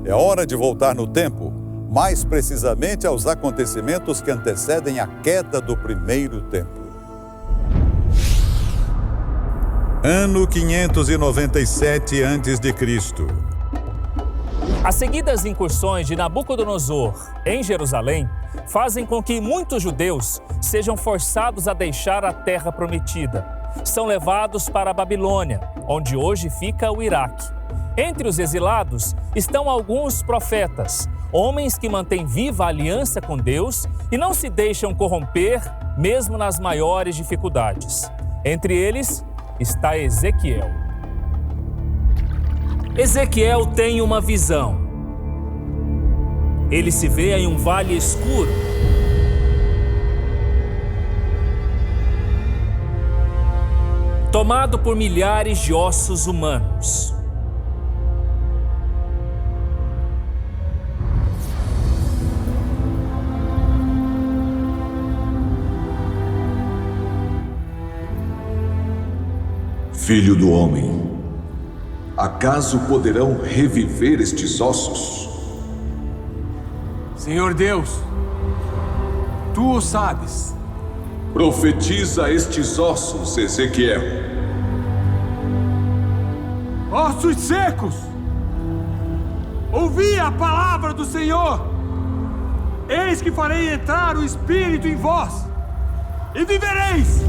É hora de voltar no tempo, mais precisamente aos acontecimentos que antecedem a queda do primeiro templo. Ano 597 a.C. As seguidas incursões de Nabucodonosor em Jerusalém fazem com que muitos judeus sejam forçados a deixar a terra prometida. São levados para a Babilônia, onde hoje fica o Iraque. Entre os exilados estão alguns profetas, homens que mantêm viva a aliança com Deus e não se deixam corromper, mesmo nas maiores dificuldades. Entre eles está Ezequiel. Ezequiel tem uma visão. Ele se vê em um vale escuro. Tomado por milhares de ossos humanos. Filho do homem, acaso poderão reviver estes ossos? Senhor Deus, tu o sabes. Profetiza a estes ossos, Ezequiel. Ossos secos, ouvi a palavra do Senhor. Eis que farei entrar o Espírito em vós, e vivereis.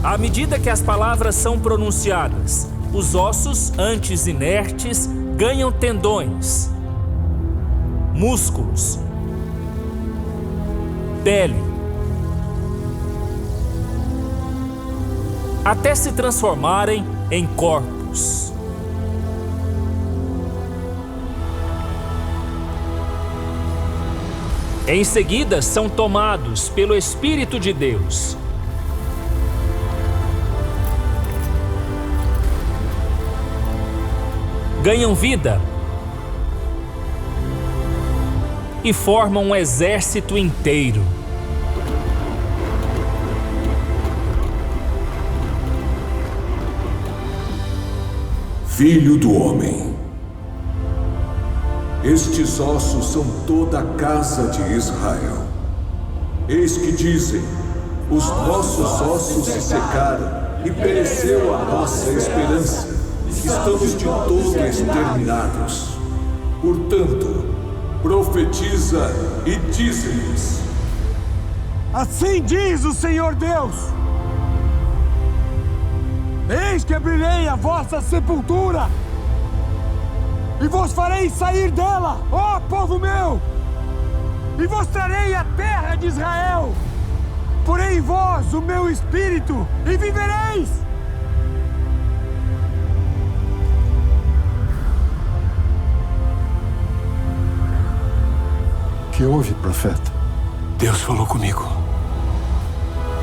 À medida que as palavras são pronunciadas, os ossos, antes inertes, ganham tendões, músculos, pele, até se transformarem em corpos. Em seguida, são tomados pelo Espírito de Deus. Ganham vida e formam um exército inteiro. Filho do homem, estes ossos são toda a casa de Israel. Eis que dizem: os nossos ossos se secaram e pereceu a nossa esperança. Estamos de todo exterminados. Portanto, profetiza e dize-lhes: Assim diz o Senhor Deus: eis que abrirei a vossa sepultura e vos farei sair dela, ó povo meu, e vos trarei a terra de Israel. Porei em vós o meu espírito e vivereis. O que houve, profeta? Deus falou comigo.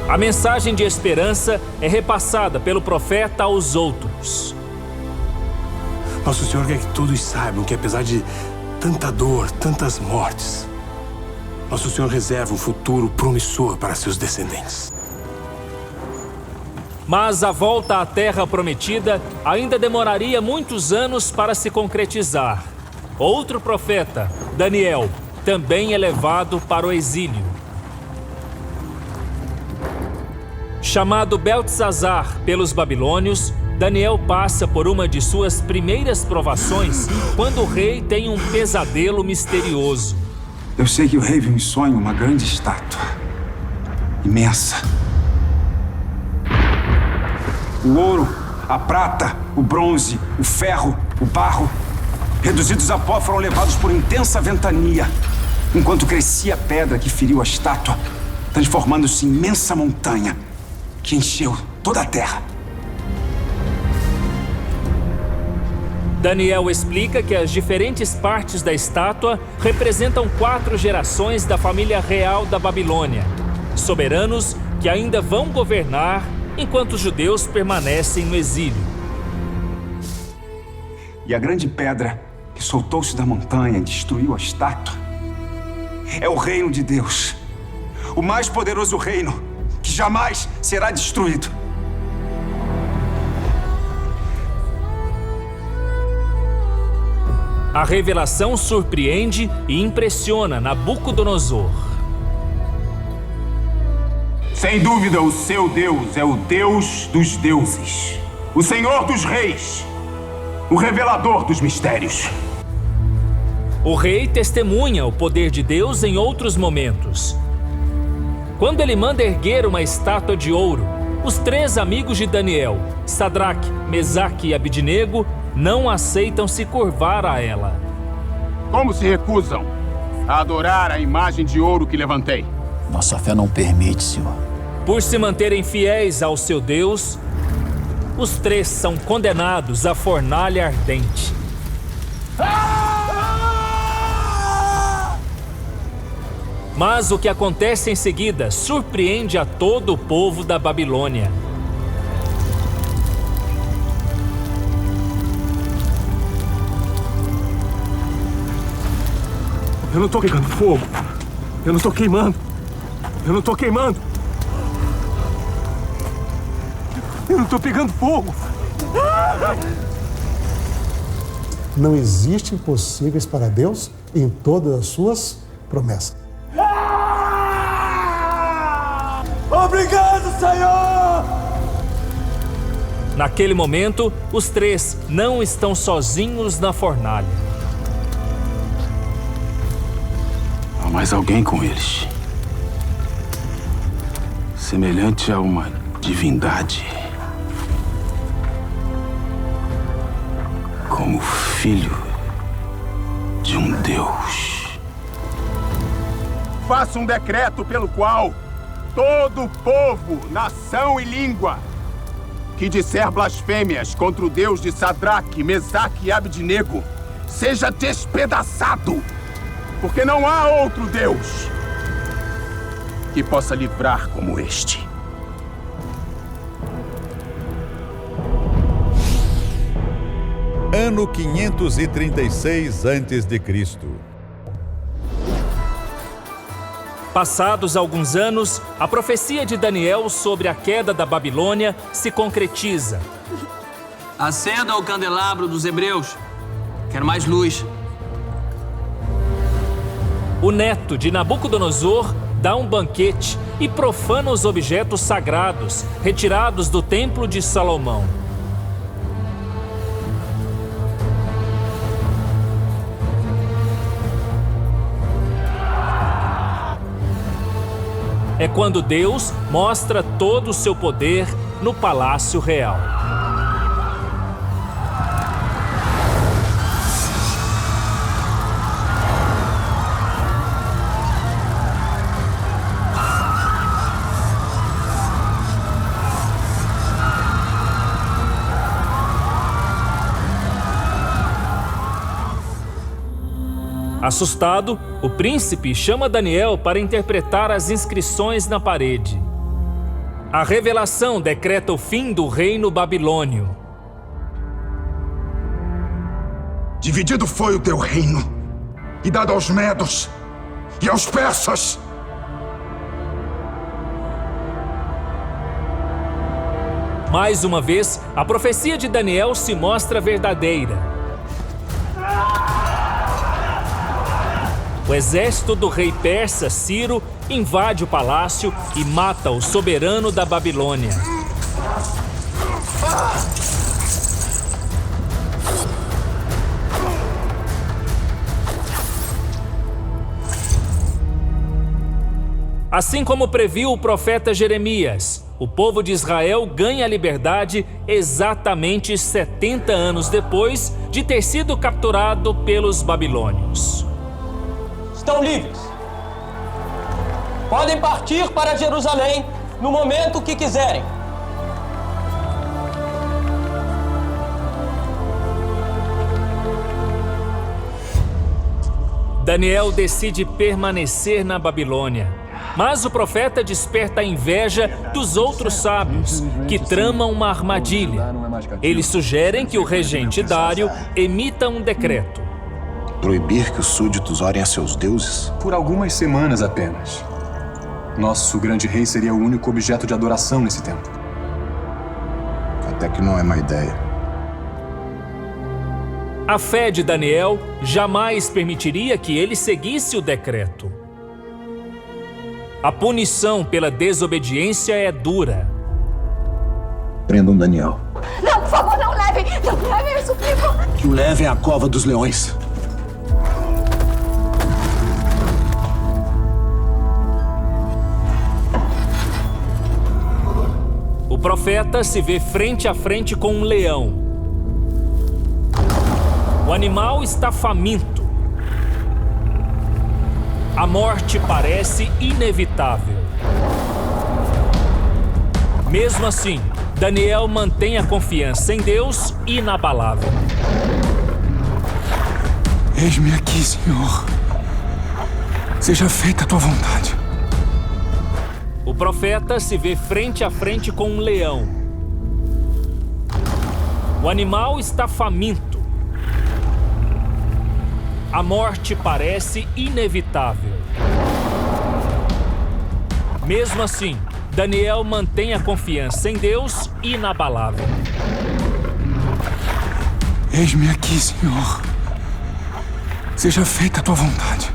A mensagem de esperança é repassada pelo profeta aos outros. Nosso Senhor quer que todos saibam que, apesar de tanta dor, tantas mortes, Nosso Senhor reserva um futuro promissor para seus descendentes. Mas a volta à Terra Prometida ainda demoraria muitos anos para se concretizar. Outro profeta, Daniel, também é levado para o exílio. Chamado Beltesazar pelos babilônios, Daniel passa por uma de suas primeiras provações quando o rei tem um pesadelo misterioso. Eu sei que o rei viu em sonho uma grande estátua, imensa. O ouro, a prata, o bronze, o ferro, o barro, reduzidos a pó, foram levados por intensa ventania, enquanto crescia a pedra que feriu a estátua, transformando-se em imensa montanha que encheu toda a terra. Daniel explica que as diferentes partes da estátua representam 4 gerações da família real da Babilônia, soberanos que ainda vão governar enquanto os judeus permanecem no exílio. E a grande pedra que soltou-se da montanha e destruiu a estátua é o reino de Deus, o mais poderoso reino que jamais será destruído. A revelação surpreende e impressiona Nabucodonosor. Sem dúvida, o seu Deus é o Deus dos deuses, o Senhor dos reis, o revelador dos mistérios. O rei testemunha o poder de Deus em outros momentos. Quando ele manda erguer uma estátua de ouro, os 3 amigos de Daniel, Sadraque, Mesaque e Abidnego, não aceitam se curvar a ela. Como se recusam a adorar a imagem de ouro que levantei? Nossa fé não permite, Senhor. Por se manterem fiéis ao seu Deus, os 3 são condenados à fornalha ardente. Mas o que acontece em seguida surpreende a todo o povo da Babilônia. Eu não tô pegando fogo. Eu não tô queimando. Eu não tô queimando. Eu não tô pegando fogo. Não existe impossíveis para Deus em todas as suas promessas. Obrigado, Senhor! Naquele momento, os 3 não estão sozinhos na fornalha. Há mais alguém com eles, semelhante a uma divindade, como filho de um deus. Faça um decreto pelo qual todo povo, nação e língua que disser blasfêmias contra o Deus de Sadraque, Mesaque e Abidnego seja despedaçado, porque não há outro Deus que possa livrar como este. Ano 536 a.C. Passados alguns anos, a profecia de Daniel sobre a queda da Babilônia se concretiza. Acenda o candelabro dos hebreus. Quero mais luz. O neto de Nabucodonosor dá um banquete e profana os objetos sagrados retirados do templo de Salomão. É quando Deus mostra todo o seu poder no Palácio Real. Assustado, o príncipe chama Daniel para interpretar as inscrições na parede. A revelação decreta o fim do reino babilônio. Dividido foi o teu reino, e dado aos medos e aos persas. Mais uma vez, a profecia de Daniel se mostra verdadeira. O exército do rei persa Ciro invade o palácio e mata o soberano da Babilônia. Assim como previu o profeta Jeremias, o povo de Israel ganha a liberdade exatamente 70 anos depois de ter sido capturado pelos babilônios. Estão livres. Podem partir para Jerusalém no momento que quiserem. Daniel decide permanecer na Babilônia, mas o profeta desperta a inveja dos outros sábios, que tramam uma armadilha. Eles sugerem que o regente Dário emita um decreto. Proibir que os súditos orem a seus deuses? Por algumas semanas apenas. Nosso grande rei seria o único objeto de adoração nesse tempo. Até que não é má ideia. A fé de Daniel jamais permitiria que ele seguisse o decreto. A punição pela desobediência é dura. Prendam Daniel. Não, por favor, não levem! Não levem, eu suplico! Que o levem à cova dos leões. O profeta se vê frente a frente com um leão. O animal está faminto. A morte parece inevitável. Mesmo assim, Daniel mantém a confiança em Deus inabalável. Eis-me aqui, Senhor. Seja feita a tua vontade. O profeta se vê frente a frente com um leão. O animal está faminto. A morte parece inevitável. Mesmo assim, Daniel mantém a confiança em Deus inabalável. Eis-me aqui, Senhor. Seja feita a tua vontade.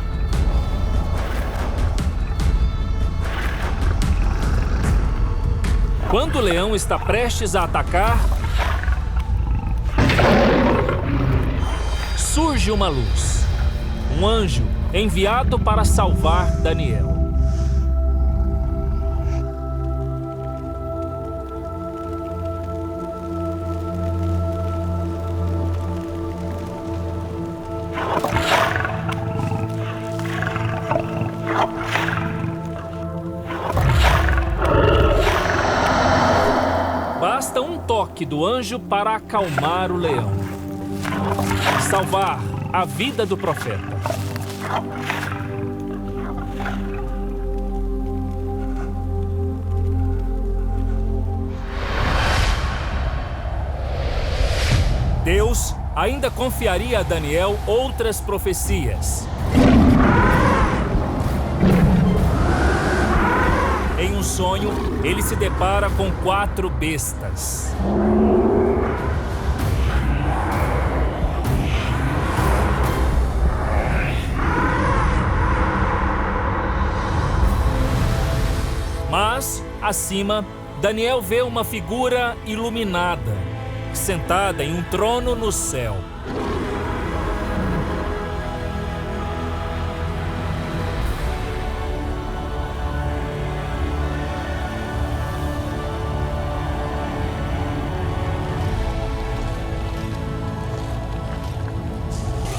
Quando o leão está prestes a atacar, surge uma luz. Um anjo enviado para salvar Daniel. Basta um toque do anjo para acalmar o leão. Salvar a vida do profeta. Deus ainda confiaria a Daniel outras profecias. Em um sonho, ele se depara com 4 bestas. Mas, acima, Daniel vê uma figura iluminada, sentada em um trono no céu.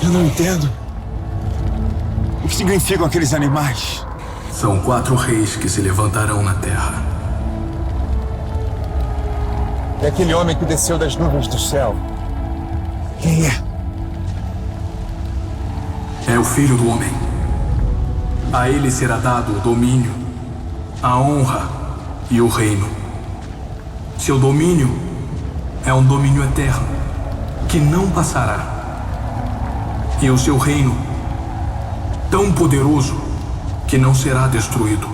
Eu não entendo. O que significam aqueles animais? São 4 reis que se levantarão na terra. É aquele homem que desceu das nuvens do céu. Quem é? É o Filho do Homem. A ele será dado o domínio, a honra e o reino. Seu domínio é um domínio eterno, que não passará. E o seu reino, tão poderoso, que não será destruído.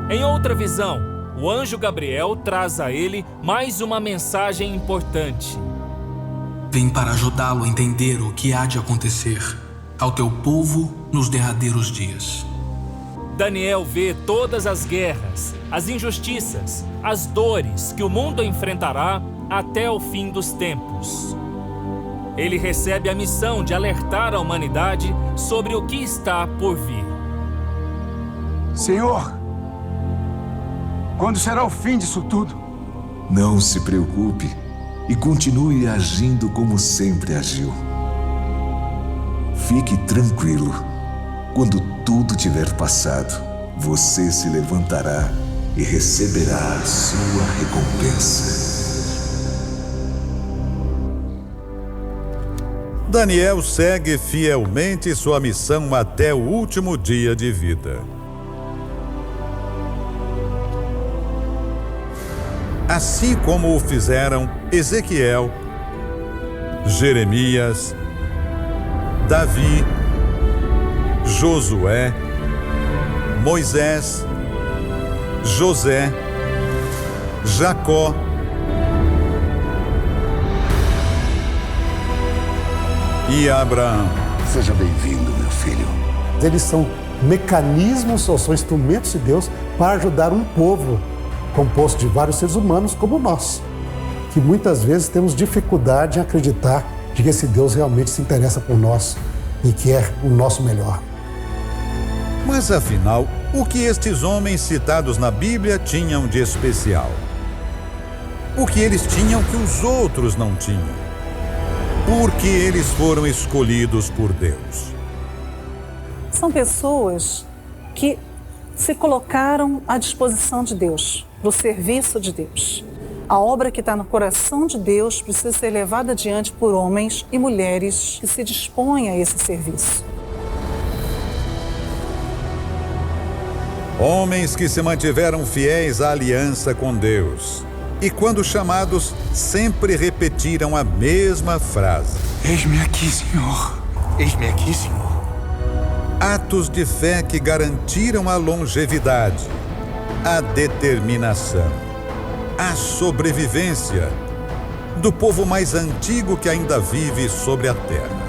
Em outra visão, o anjo Gabriel traz a ele mais uma mensagem importante. Vem para ajudá-lo a entender o que há de acontecer ao teu povo nos derradeiros dias. Daniel vê todas as guerras, as injustiças, as dores que o mundo enfrentará até o fim dos tempos. Ele recebe a missão de alertar a humanidade sobre o que está por vir. Senhor, quando será o fim disso tudo? Não se preocupe e continue agindo como sempre agiu. Fique tranquilo. Quando tudo tiver passado, você se levantará e receberá a sua recompensa. Daniel segue fielmente sua missão até o último dia de vida. Assim como o fizeram Ezequiel, Jeremias, Davi, Josué, Moisés, José, Jacó, e Abraão. Seja bem-vindo, meu filho. Eles são mecanismos ou são instrumentos de Deus para ajudar um povo composto de vários seres humanos como nós, que muitas vezes temos dificuldade em acreditar de que esse Deus realmente se interessa por nós e quer o nosso melhor. Mas afinal, o que estes homens citados na Bíblia tinham de especial? O que eles tinham que os outros não tinham? Por que eles foram escolhidos por Deus? São pessoas que se colocaram à disposição de Deus, para o serviço de Deus. A obra que está no coração de Deus precisa ser levada adiante por homens e mulheres que se dispõem a esse serviço. Homens que se mantiveram fiéis à aliança com Deus. E quando chamados, sempre repetiram a mesma frase. Eis-me aqui, Senhor. Eis-me aqui, Senhor. Atos de fé que garantiram a longevidade, a determinação, a sobrevivência do povo mais antigo que ainda vive sobre a terra.